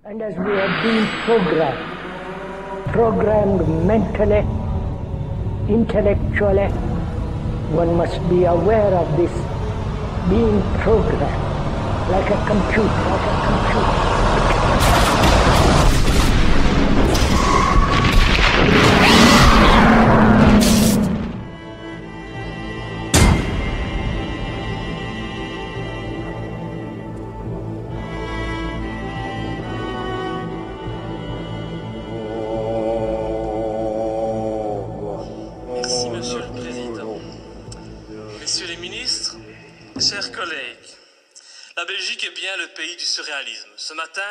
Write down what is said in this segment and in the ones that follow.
And as we have been programmed mentally, intellectually, one must be aware of this being programmed like a computer. Merci, Monsieur le Président. Messieurs les ministres, chers collègues, la Belgique est bien le pays du surréalisme. Ce matin,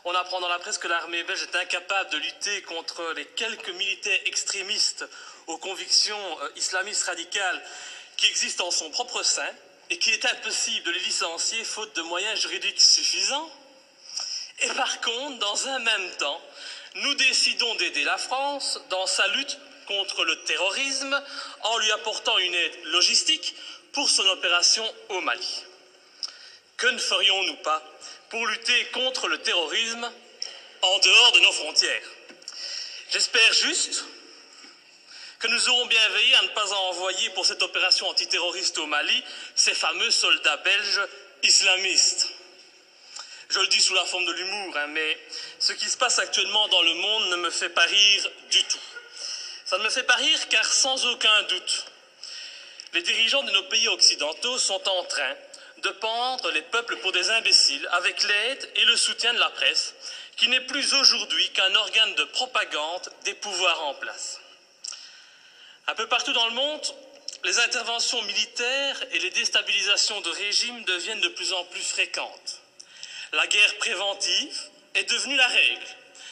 on apprend dans la presse que l'armée belge est incapable de lutter contre les quelques militaires extrémistes aux convictions islamistes radicales qui existent en son propre sein et qu'il est impossible de les licencier faute de moyens juridiques suffisants. Et par contre, dans un même temps, nous décidons d'aider la France dans sa lutte contre le terrorisme en lui apportant une aide logistique pour son opération au Mali. Que ne ferions-nous pas pour lutter contre le terrorisme en dehors de nos frontières? J'espère juste que nous aurons bien veillé à ne pas envoyer pour cette opération antiterroriste au Mali ces fameux soldats belges islamistes. Je le dis sous la forme de l'humour, mais ce qui se passe actuellement dans le monde ne me fait pas rire du tout. Ça ne me fait pas rire car sans aucun doute, les dirigeants de nos pays occidentaux sont en train de pendre les peuples pour des imbéciles avec l'aide et le soutien de la presse, qui n'est plus aujourd'hui qu'un organe de propagande des pouvoirs en place. Un peu partout dans le monde, les interventions militaires et les déstabilisations de régimes deviennent de plus en plus fréquentes. La guerre préventive est devenue la règle.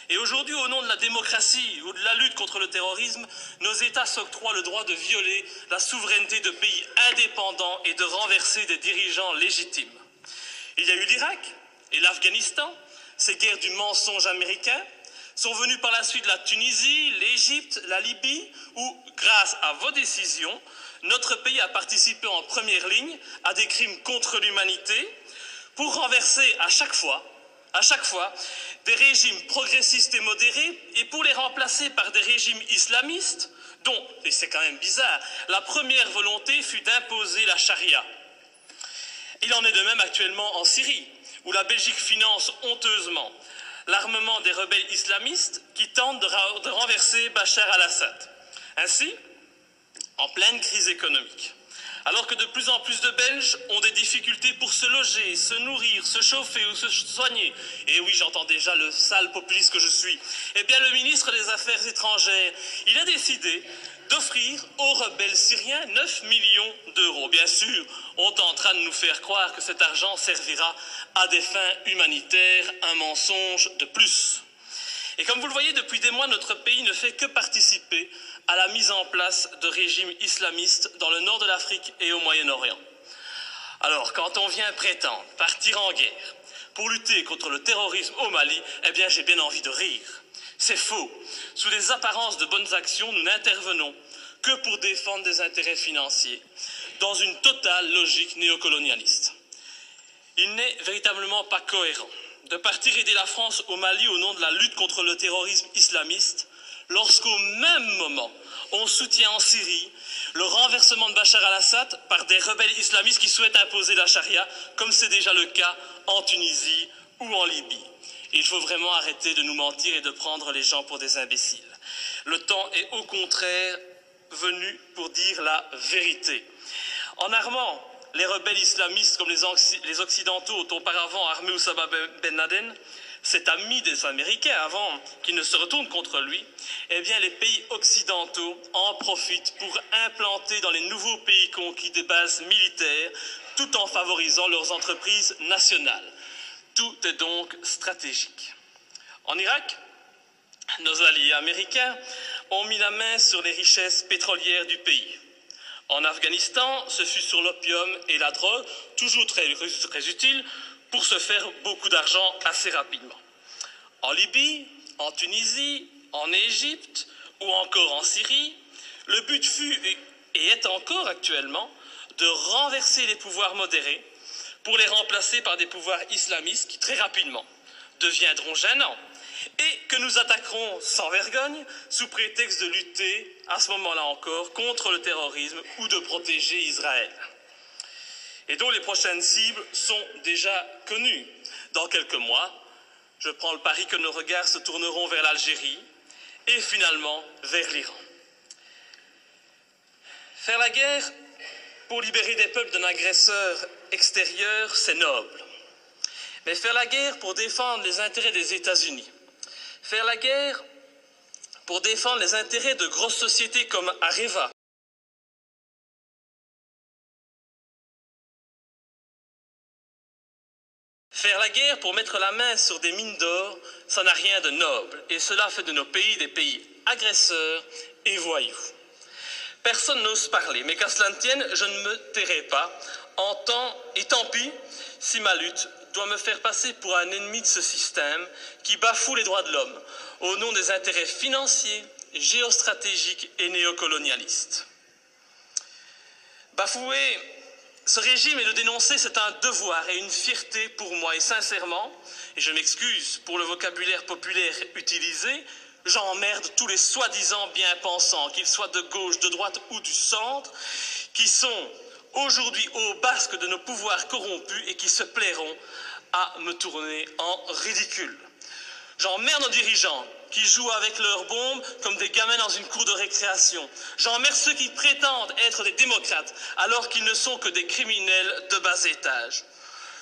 Et aujourd'hui, au nom de la démocratie ou de la lutte contre le terrorisme, nos États s'octroient le droit de violer la souveraineté de pays indépendants et de renverser des dirigeants légitimes. Il y a eu l'Irak et l'Afghanistan, ces guerres du mensonge américain, sont venues par la suite la Tunisie, l'Égypte, la Libye, où, grâce à vos décisions, notre pays a participé en première ligne à des crimes contre l'humanité pour renverser à chaque fois, des régimes progressistes et modérés et pour les remplacer par des régimes islamistes dont, et c'est quand même bizarre, la première volonté fut d'imposer la charia. Il en est de même actuellement en Syrie, où la Belgique finance honteusement l'armement des rebelles islamistes qui tentent de renverser Bachar al-Assad. Ainsi, en pleine crise économique, alors que de plus en plus de Belges ont des difficultés pour se loger, se nourrir, se chauffer ou se soigner, et oui, j'entends déjà le sale populiste que je suis, eh bien le ministre des Affaires étrangères, il a décidé d'offrir aux rebelles syriens 9 millions d'euros. Bien sûr, on tentera de nous faire croire que cet argent servira à des fins humanitaires, un mensonge de plus. Et comme vous le voyez, depuis des mois, notre pays ne fait que participer à la mise en place de régimes islamistes dans le nord de l'Afrique et au Moyen-Orient. Alors, quand on vient prétendre partir en guerre pour lutter contre le terrorisme au Mali, eh bien, j'ai bien envie de rire. C'est faux. Sous des apparences de bonnes actions, nous n'intervenons que pour défendre des intérêts financiers, dans une totale logique néocolonialiste. Il n'est véritablement pas cohérent de partir aider la France au Mali au nom de la lutte contre le terrorisme islamiste, lorsqu'au même moment, on soutient en Syrie le renversement de Bachar al-Assad par des rebelles islamistes qui souhaitent imposer la charia, comme c'est déjà le cas en Tunisie ou en Libye. Et il faut vraiment arrêter de nous mentir et de prendre les gens pour des imbéciles. Le temps est au contraire venu pour dire la vérité. En armant les rebelles islamistes comme les Occidentaux ont auparavant armé Oussama Ben Laden, cet ami des Américains avant qu'ils ne se retournent contre lui, eh bien les pays occidentaux en profitent pour implanter dans les nouveaux pays conquis des bases militaires tout en favorisant leurs entreprises nationales. Tout est donc stratégique. En Irak, nos alliés américains ont mis la main sur les richesses pétrolières du pays. En Afghanistan, ce fut sur l'opium et la drogue, toujours très utiles, pour se faire beaucoup d'argent assez rapidement. En Libye, en Tunisie, en Égypte ou encore en Syrie, le but fut et est encore actuellement de renverser les pouvoirs modérés pour les remplacer par des pouvoirs islamistes qui très rapidement deviendront gênants et que nous attaquerons sans vergogne sous prétexte de lutter, à ce moment-là encore, contre le terrorisme ou de protéger Israël. Et dont les prochaines cibles sont déjà connues. Dans quelques mois, je prends le pari que nos regards se tourneront vers l'Algérie et finalement vers l'Iran. Faire la guerre pour libérer des peuples d'un agresseur extérieur, c'est noble. Mais faire la guerre pour défendre les intérêts des États-Unis, faire la guerre pour défendre les intérêts de grosses sociétés comme Areva, faire la guerre pour mettre la main sur des mines d'or, ça n'a rien de noble. Et cela fait de nos pays des pays agresseurs et voyous. Personne n'ose parler, mais qu'à cela ne tienne, je ne me tairai pas. Et tant pis si ma lutte doit me faire passer pour un ennemi de ce système qui bafoue les droits de l'homme au nom des intérêts financiers, géostratégiques et néocolonialistes. Bafouer ce régime et le dénoncer, c'est un devoir et une fierté pour moi. Et sincèrement, et je m'excuse pour le vocabulaire populaire utilisé, j'emmerde tous les soi-disant bien-pensants, qu'ils soient de gauche, de droite ou du centre, qui sont aujourd'hui au basque de nos pouvoirs corrompus et qui se plairont à me tourner en ridicule. J'emmerde nos dirigeants qui jouent avec leurs bombes comme des gamins dans une cour de récréation. J'emmerde ceux qui prétendent être des démocrates alors qu'ils ne sont que des criminels de bas étage.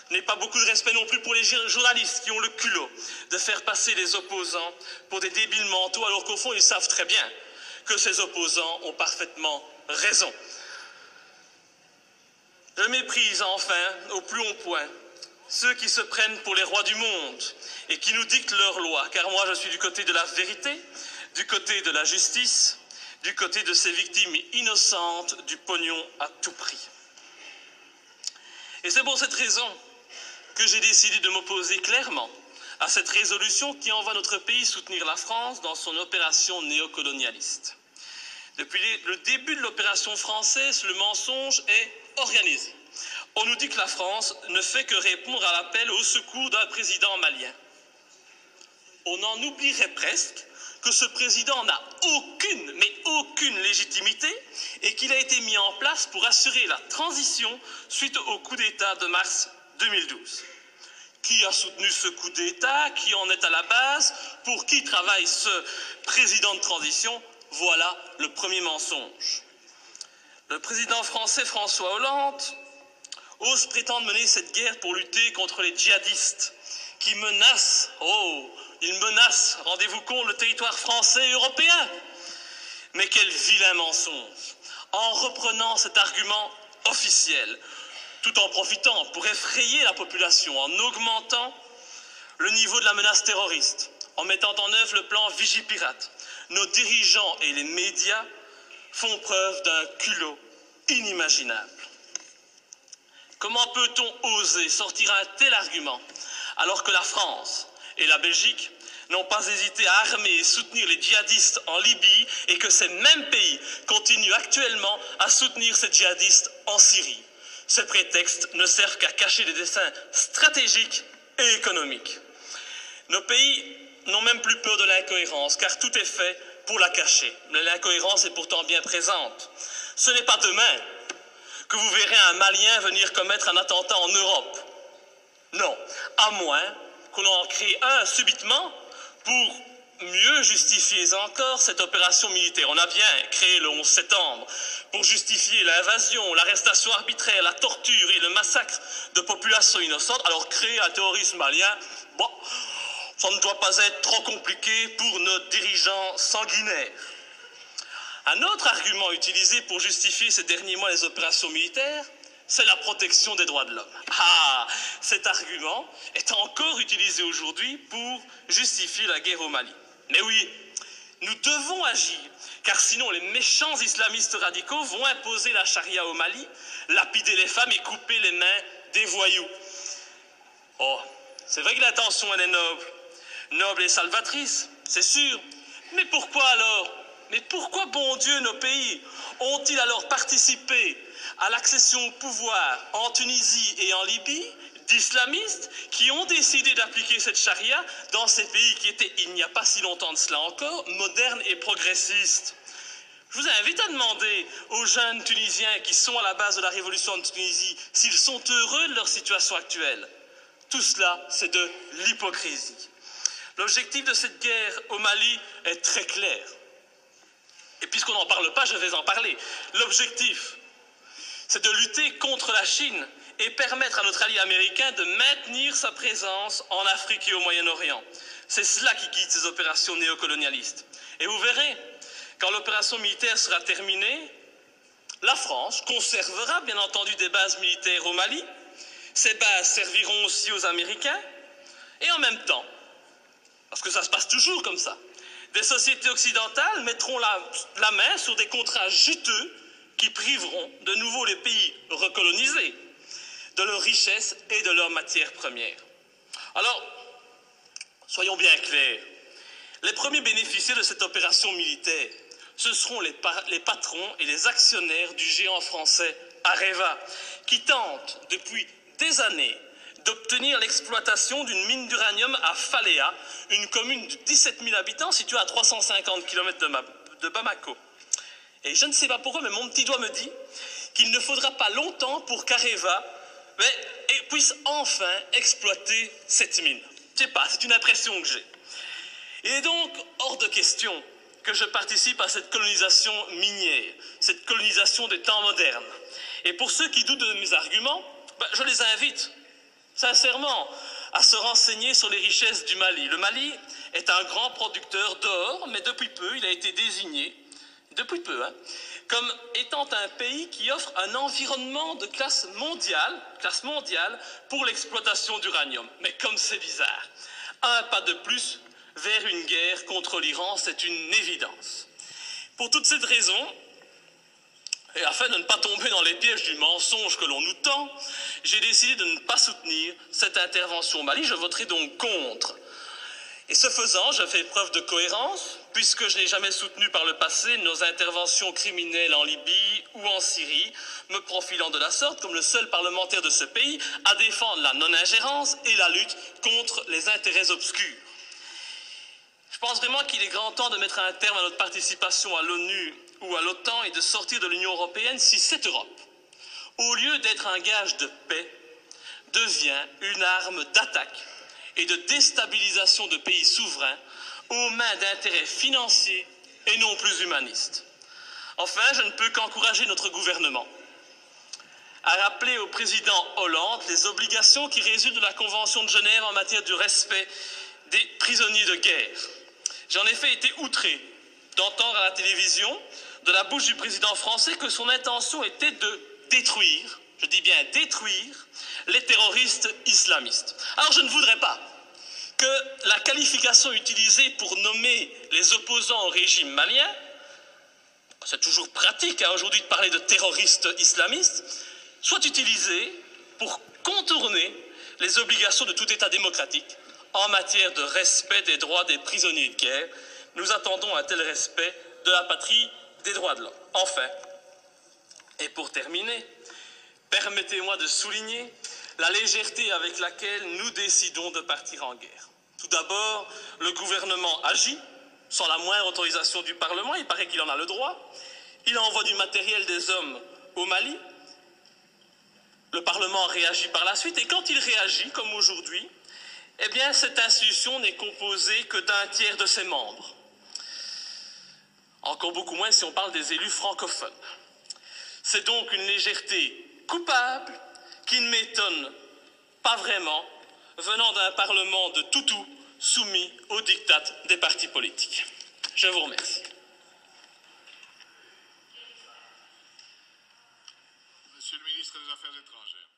Je n'ai pas beaucoup de respect non plus pour les journalistes qui ont le culot de faire passer les opposants pour des débiles mentaux alors qu'au fond ils savent très bien que ces opposants ont parfaitement raison. Je méprise enfin au plus haut point ceux qui se prennent pour les rois du monde et qui nous dictent leurs lois, car moi je suis du côté de la vérité, du côté de la justice, du côté de ces victimes innocentes du pognon à tout prix. Et c'est pour cette raison que j'ai décidé de m'opposer clairement à cette résolution qui envoie notre pays soutenir la France dans son opération néocolonialiste. Depuis le début de l'opération française, le mensonge est organisé. On nous dit que la France ne fait que répondre à l'appel au secours d'un président malien. On en oublierait presque que ce président n'a aucune, mais aucune légitimité et qu'il a été mis en place pour assurer la transition suite au coup d'État de mars 2012. Qui a soutenu ce coup d'État? Qui en est à la base? Pour qui travaille ce président de transition? Voilà le premier mensonge. Le président français François Hollande ose prétendre mener cette guerre pour lutter contre les djihadistes qui menacent, ils menacent, rendez-vous compte, le territoire français et européen. Mais quel vilain mensonge! En reprenant cet argument officiel, tout en profitant pour effrayer la population, en augmentant le niveau de la menace terroriste, en mettant en œuvre le plan Vigipirate, nos dirigeants et les médias font preuve d'un culot inimaginable. Comment peut-on oser sortir un tel argument alors que la France et la Belgique n'ont pas hésité à armer et soutenir les djihadistes en Libye et que ces mêmes pays continuent actuellement à soutenir ces djihadistes en Syrie? Ces prétextes ne servent qu'à cacher des desseins stratégiques et économiques. Nos pays n'ont même plus peur de l'incohérence car tout est fait pour la cacher. Mais l'incohérence est pourtant bien présente. Ce n'est pas demain que vous verrez un Malien venir commettre un attentat en Europe. Non, à moins qu'on en crée un subitement pour mieux justifier encore cette opération militaire. On a bien créé le 11 septembre pour justifier l'invasion, l'arrestation arbitraire, la torture et le massacre de populations innocentes. Alors créer un terrorisme malien, bon, ça ne doit pas être trop compliqué pour nos dirigeants sanguinaires. Un autre argument utilisé pour justifier ces derniers mois les opérations militaires, c'est la protection des droits de l'homme. Ah, cet argument est encore utilisé aujourd'hui pour justifier la guerre au Mali. Mais oui, nous devons agir, car sinon les méchants islamistes radicaux vont imposer la charia au Mali, lapider les femmes et couper les mains des voyous. Oh, c'est vrai que l'intention elle est noble et salvatrice, c'est sûr. Mais pourquoi alors? Mais pourquoi, bon Dieu, nos pays ont-ils alors participé à l'accession au pouvoir en Tunisie et en Libye d'islamistes qui ont décidé d'appliquer cette charia dans ces pays qui étaient, il n'y a pas si longtemps de cela encore, modernes et progressistes. Je vous invite à demander aux jeunes Tunisiens qui sont à la base de la révolution de Tunisie s'ils sont heureux de leur situation actuelle. Tout cela, c'est de l'hypocrisie. L'objectif de cette guerre au Mali est très clair. Et puisqu'on n'en parle pas, je vais en parler. L'objectif, c'est de lutter contre la Chine et permettre à notre allié américain de maintenir sa présence en Afrique et au Moyen-Orient. C'est cela qui guide ces opérations néocolonialistes. Et vous verrez, quand l'opération militaire sera terminée, la France conservera bien entendu des bases militaires au Mali. Ces bases serviront aussi aux Américains. Et en même temps, parce que ça se passe toujours comme ça, des sociétés occidentales mettront la main sur des contrats juteux qui priveront de nouveau les pays recolonisés de leurs richesses et de leurs matières premières. Alors, soyons bien clairs, les premiers bénéficiaires de cette opération militaire, ce seront les patrons et les actionnaires du géant français Areva, qui tentent depuis des années d'obtenir l'exploitation d'une mine d'uranium à Faléa, une commune de 17 000 habitants située à 350 km de Bamako. Et je ne sais pas pourquoi, mais mon petit doigt me dit qu'il ne faudra pas longtemps pour qu'Areva puisse enfin exploiter cette mine. Je ne sais pas, c'est une impression que j'ai. Il est donc hors de question que je participe à cette colonisation minière, cette colonisation des temps modernes. Et pour ceux qui doutent de mes arguments, je les invite sincèrement à se renseigner sur les richesses du Mali. Le Mali est un grand producteur d'or, mais depuis peu, il a été désigné, comme étant un pays qui offre un environnement de classe mondiale pour l'exploitation d'uranium. Mais comme c'est bizarre, un pas de plus vers une guerre contre l'Iran, c'est une évidence. Pour toute cette raison, et afin de ne pas tomber dans les pièges du mensonge que l'on nous tend, j'ai décidé de ne pas soutenir cette intervention au Mali. Je voterai donc contre. Et ce faisant, je fais preuve de cohérence, puisque je n'ai jamais soutenu par le passé nos interventions criminelles en Libye ou en Syrie, me profilant de la sorte comme le seul parlementaire de ce pays à défendre la non-ingérence et la lutte contre les intérêts obscurs. Je pense vraiment qu'il est grand temps de mettre un terme à notre participation à l'ONU ou à l'OTAN et de sortir de l'Union européenne si cette Europe, au lieu d'être un gage de paix, devient une arme d'attaque et de déstabilisation de pays souverains aux mains d'intérêts financiers et non plus humanistes. Enfin, je ne peux qu'encourager notre gouvernement à rappeler au président Hollande les obligations qui résultent de la Convention de Genève en matière de respect des prisonniers de guerre. J'ai en effet été outré d'entendre à la télévision, de la bouche du président français, que son intention était de détruire, je dis bien détruire, les terroristes islamistes. Alors je ne voudrais pas que la qualification utilisée pour nommer les opposants au régime malien, c'est toujours pratique aujourd'hui de parler de terroristes islamistes, soit utilisée pour contourner les obligations de tout État démocratique en matière de respect des droits des prisonniers de guerre. Nous attendons un tel respect de la patrie des droits de l'homme. Enfin, et pour terminer, permettez-moi de souligner la légèreté avec laquelle nous décidons de partir en guerre. Tout d'abord, le gouvernement agit sans la moindre autorisation du Parlement, il paraît qu'il en a le droit. Il envoie du matériel, des hommes au Mali. Le Parlement réagit par la suite, et quand il réagit, comme aujourd'hui, eh bien, cette institution n'est composée que d'un tiers de ses membres. Encore beaucoup moins si on parle des élus francophones. C'est donc une légèreté coupable qui ne m'étonne pas vraiment, venant d'un Parlement de toutous soumis aux diktats des partis politiques. Je vous remercie. Monsieur le ministre des Affaires étrangères.